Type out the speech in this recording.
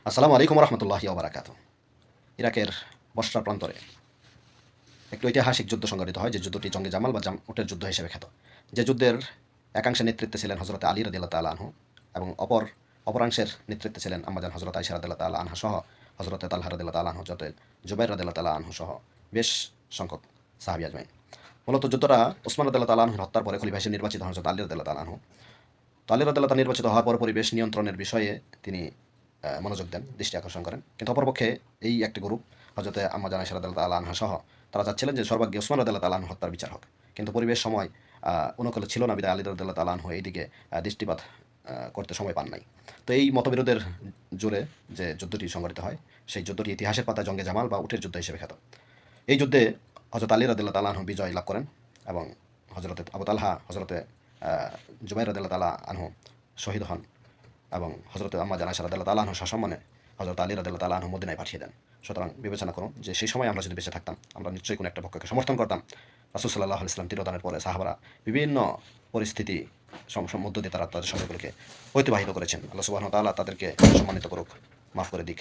আসসালামু আলাইকুম রহমতুল্লাহি ওবরাকাতু। ইরাকের বসরা প্রান্তরে একটি ঐতিহাসিক যুদ্ধ সংঘটিত হয়, যে যুদ্ধটি জঙ্গে জামাল বা উটের যুদ্ধ হিসেবে খ্যাত। যে যুদ্ধের একাংশের নেতৃত্বে ছিলেন হজরত আলী রাদিয়াল্লাহু তাআলা আনহু এবং অপরাংশের নেতৃত্বে ছিলেন আম্মাজান হজরত আয়েশা রাদিয়াল্লাহু তাআলা আনহা সহ হজরত তালহা রাদিয়াল্লাহু তাআলা আনহু, হযরত জুবাইর রাদিয়াল্লাহু তাআলা আনহু সহ বেশ সংখ্যক সাহাবী আজমাইন। মূলত যুদ্ধটা ওসমান রাদিয়াল্লাহু তাআলা আনহুর হত্যার পরে খলিফা হিসেবে নির্বাচিত হন হযরত আলী রাদিয়াল্লাহু তাআলা আনহু। তো আলী রাদিয়াল্লাহু তাআলা নির্বাচিত হওয়ার পর পরিবেশ নিয়ন্ত্রণের বিষয়ে তিনি মনোযোগ দেন, দৃষ্টি আকর্ষণ করেন। কিন্তু অপরপক্ষে এই একটি গ্রুপ হযরতে আম্মা জান আয়েশা রাদিয়াল্লাহু তাআলা আনহা সহ তারা চাচ্ছিলেন যে সর্বাগ্রে ওসমান রাদিয়াল্লাহু তাআলা আনহু হত্যার বিচার হোক। কিন্তু পরিবেশ সময় অনুকূলে ছিল না, বিধায় আলী রাদিয়াল্লাহু তাআলা আনহু এইদিকে দৃষ্টিপাত করতে সময় পান নাই। তো এই মতবিরোধের জোরে যে যুদ্ধটি সংঘটিত হয়, সেই যুদ্ধটি ইতিহাসের পাতায় জঙ্গে জামাল বা উটের যুদ্ধ হিসেবে খ্যাত। এই যুদ্ধে হযরত আলী রাদিয়াল্লাহু তাআলা আনহু বিজয় লাভ করেন এবং হযরতে আবু তালহা, হযরতে জুবাইর রাদিয়াল্লাহু তাআলা আনহু শহীদ হন এবং হযরত আম্মা জান আয়েশা রাদিয়াল্লাহু তাআলা আনহু সসম্মানে হযরত আলী রাদিয়াল্লাহু তাআলা আনহু মদিনায় পাঠিয়ে দেন। সুতরাং বিবেচনা করুন যে সেই সময় আমরা যদি বেঁচে থাকতাম, আমরা নিশ্চয়ই কোনো একটা পক্ষকে সমর্থন করতাম। রাসূল সাল্লাল্লাহু আলাইহি ওয়াসাল্লাম তিরোধানের পরে সাহাবারা বিভিন্ন পরিস্থিতি মধ্য দিয়ে তারা তাদের সময়গুলোকে অতিবাহিত করেছেন। আল্লাহ সুবহানাহু ওয়া তাআলা তাদেরকে সম্মানিত করুক, মাফ করে দিক।